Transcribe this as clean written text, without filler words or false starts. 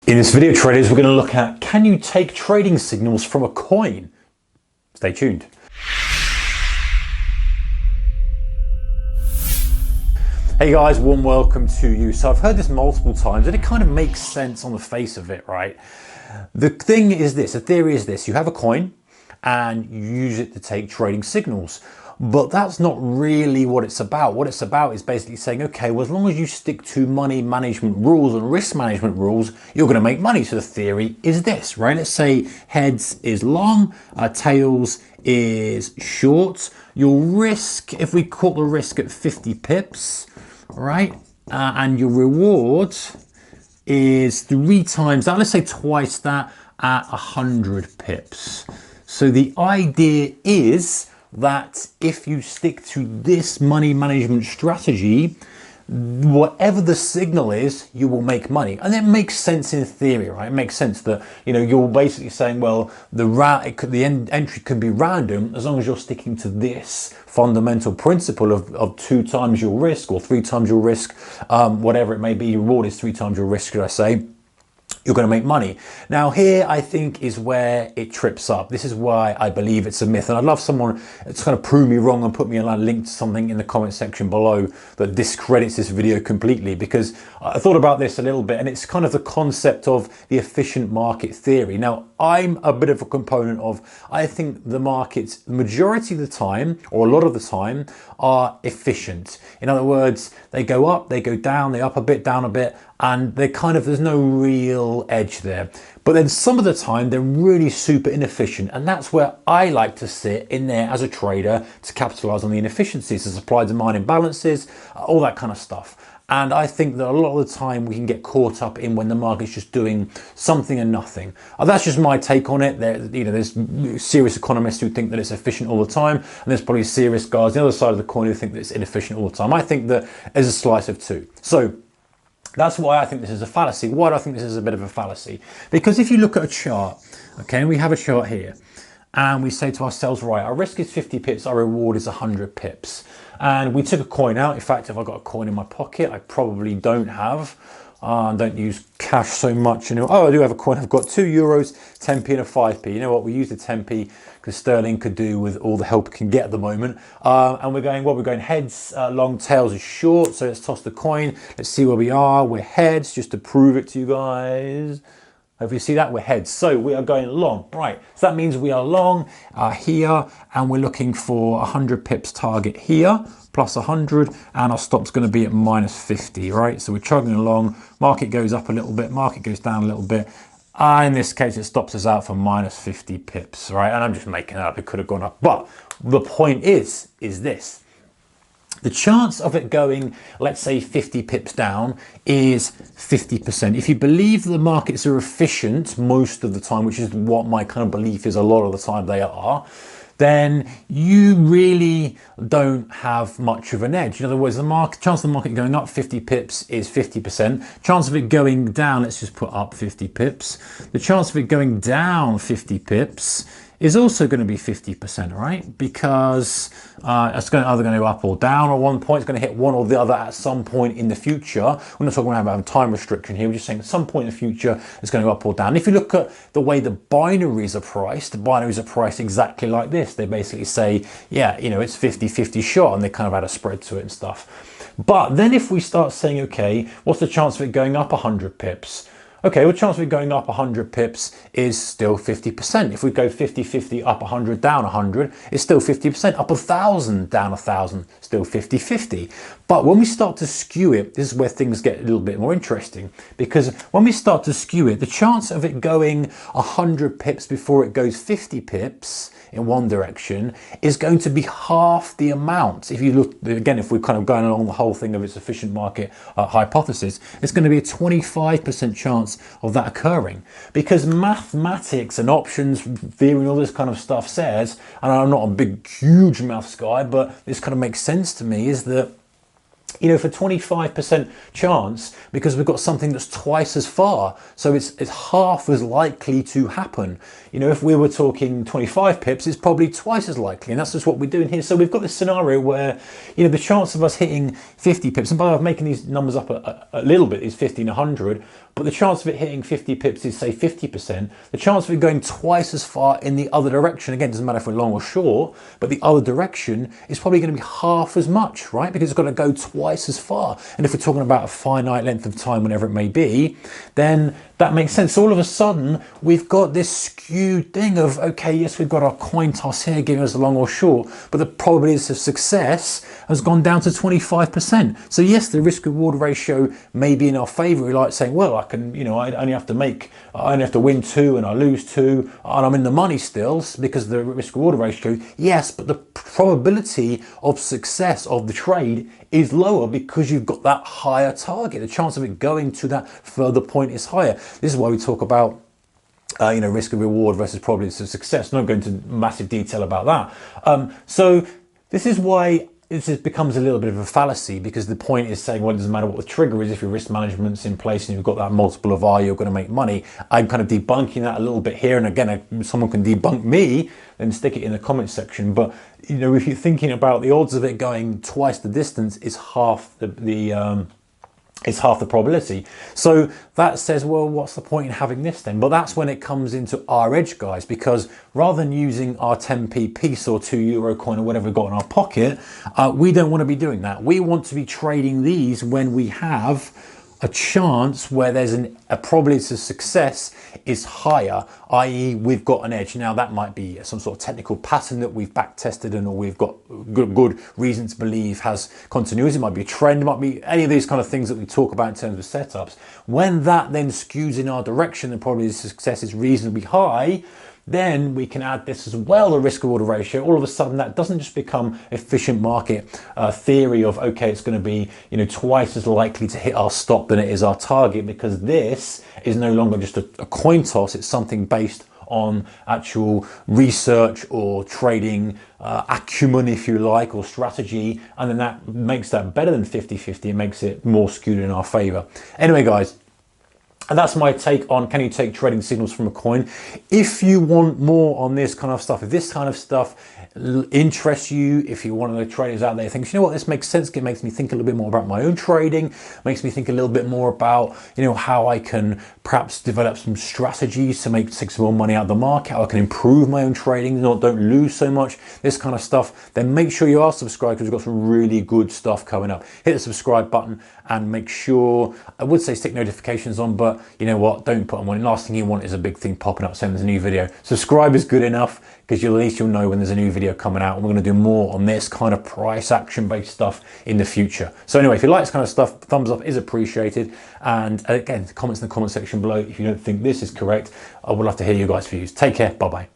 In this video, traders, we're going to look at, can you take trading signals from a coin? Stay tuned. Hey guys, warm welcome to you. So I've heard this multiple times and it kind of makes sense on the face of it, right? The thing is this, the theory is this, you have a coin and you use it to take trading signals. But that's not really what it's about. What it's about is basically saying, okay, well, as long as you stick to money management rules and risk management rules, you're going to make money. So the theory is this, right? Let's say heads is long, tails is short. Your risk, if we call the risk at 50 pips, right? And your reward is 3 times that, let's say twice that at 100 pips. So the idea is that if you stick to this money management strategy, whatever the signal is, you will make money. And it makes sense in theory, right? It makes sense that, you know, you're basically saying, well, the entry could be random as long as you're sticking to this fundamental principle of 2 times your risk or 3 times your risk, whatever it may be. Your reward is 3 times your risk, should I say. You're going to make money. Now here I think is where it trips up. This is why I believe it's a myth, and I'd love someone to kind of prove me wrong and put me a link to something in the comment section below that discredits this video completely, because I thought about this a little bit and it's kind of the concept of the efficient market theory. Now I'm a bit of a component of, I think the markets the majority of the time, or a lot of the time, are efficient. In other words, they go up, they go down, they up a bit, down a bit, and they're kind of, there's no real edge there. But then some of the time they're really super inefficient, and that's where I like to sit in there as a trader to capitalize on the inefficiencies, the supply demand imbalances, all that kind of stuff. And I think that a lot of the time we can get caught up in when the market's just doing something and nothing. That's just my take on it. There's serious economists who think that it's efficient all the time, and there's probably serious guys on the other side of the coin who think that it's inefficient all the time. I think that there's a slice of two. So that's why I think this is a fallacy. Why do I think this is a bit of a fallacy? Because if you look at a chart, okay, and we have a chart here, and we say to ourselves, right, our risk is 50 pips, our reward is 100 pips. And we took a coin out. In fact, if I got a coin in my pocket, I probably don't have. Don't use cash so much. Oh, I do have a coin. I've got €2, 10p and a 5p. You know what? We use the 10p because sterling could do with all the help it can get at the moment. And we're going heads, long, tails is short. So let's toss the coin. Let's see where we are. We're heads, just to prove it to you guys. If you see that, we're heads. So we are going long, right? So that means we are long here, and we're looking for 100 pips target here, plus 100, and our stop's going to be at minus 50, right? So we're chugging along. Market goes up a little bit, market goes down a little bit. In this case, it stops us out for minus 50 pips, right? And I'm just making it up. It could have gone up. But the point is this. The chance of it going, let's say 50 pips down, is 50%. If you believe the markets are efficient most of the time, which is what my kind of belief is a lot of the time they are, then you really don't have much of an edge. In other words, the chance of the market going up 50 pips is 50%. Chance of it going down, let's just put up 50 pips. The chance of it going down 50 pips is also going to be 50%, right? Because it's either going to go up or down at one point. It's going to hit one or the other at some point in the future. We're not talking about a time restriction here. We're just saying at some point in the future, it's going to go up or down. If you look at the way the binaries are priced, the binaries are priced exactly like this. They basically say, yeah, you know, it's 50-50 short, and they kind of add a spread to it and stuff. But then if we start saying, okay, what's the chance of it going up 100 pips? Okay, well, the chance of it going up 100 pips is still 50%. If we go 50-50 up 100, down 100, it's still 50%. Up 1,000, down 1,000, still 50-50. But when we start to skew it, this is where things get a little bit more interesting. Because when we start to skew it, the chance of it going 100 pips before it goes 50 pips in one direction is going to be half the amount. If you look, again, if we're kind of going along the whole thing of its efficient market hypothesis, it's going to be a 25% chance of that occurring, because mathematics and options theory and all this kind of stuff says, and I'm not a big huge maths guy, but this kind of makes sense to me, is that you know, for 25% chance, because we've got something that's twice as far. So it's half as likely to happen. You know, if we were talking 25 pips, it's probably twice as likely. And that's just what we're doing here. So we've got this scenario where, you know, the chance of us hitting 50 pips, and by the way, I'm making these numbers up a little bit, is 50 and 100, but the chance of it hitting 50 pips is, say, 50%. The chance of it going twice as far in the other direction, again, doesn't matter if we're long or short, but the other direction is probably going to be half as much, right? Because it's going to go twice as far. And if we're talking about a finite length of time, whenever it may be, then that makes sense. So all of a sudden, we've got this skewed thing of, okay, yes, we've got our coin toss here giving us a long or short, but the probability of success has gone down to 25%. So yes, the risk reward ratio may be in our favor. We like saying, well, I can, you know, I only have to win 2 and I lose 2 and I'm in the money still because of the risk reward ratio. Yes, but the probability of success of the trade is lower because you've got that higher target. The chance of it going to that further point is higher. This is why we talk about you know, risk and reward versus probability of success. Not going into massive detail about that. So this is why becomes a little bit of a fallacy, because the point is saying, well, it doesn't matter what the trigger is. If your risk management's in place and you've got that multiple of R, you're going to make money. I'm kind of debunking that a little bit here. And again, if someone can debunk me, then stick it in the comment section. But, you know, if you're thinking about the odds of it going twice the distance is half it's half the probability. So that says, well, what's the point in having this then? But that's when it comes into our edge, guys, because rather than using our 10p piece or €2 coin or whatever we've got in our pocket, we don't want to be doing that. We want to be trading these when we have a chance where there's a probability of success is higher, i.e. we've got an edge. Now that might be some sort of technical pattern that we've back tested and or we've got good reason to believe has continuity. It might be a trend, it might be any of these kind of things that we talk about in terms of setups. When that then skews in our direction, the probability of success is reasonably high, then we can add this as well, the risk reward ratio. All of a sudden, that doesn't just become efficient market theory of, okay, it's going to be, you know, twice as likely to hit our stop than it is our target, because this is no longer just a coin toss. It's something based on actual research or trading acumen, if you like, or strategy. And then that makes that better than 50-50. It makes it more skewed in our favor. Anyway, guys, and that's my take on, can you take trading signals from a coin? If you want more on this kind of stuff, if this kind of stuff interests you, if you're one of the traders out there thinks, you know what, this makes sense, it makes me think a little bit more about my own trading, makes me think a little bit more about, you know, how I can perhaps develop some strategies to take some more money out of the market, how I can improve my own trading, don't lose so much, this kind of stuff, then make sure you are subscribed, because we've got some really good stuff coming up. Hit the subscribe button and make sure, I would say stick notifications on, but you know what, don't put them on. The last thing you want is a big thing popping up saying there's a new video. Subscribe is good enough, because at least you'll know when there's a new video coming out, and we're going to do more on this kind of price action based stuff in the future. So anyway, if you like this kind of stuff, thumbs up is appreciated, and again, comments in the comment section below if you don't think this is correct. I would love to hear you guys' views. Take care, bye bye.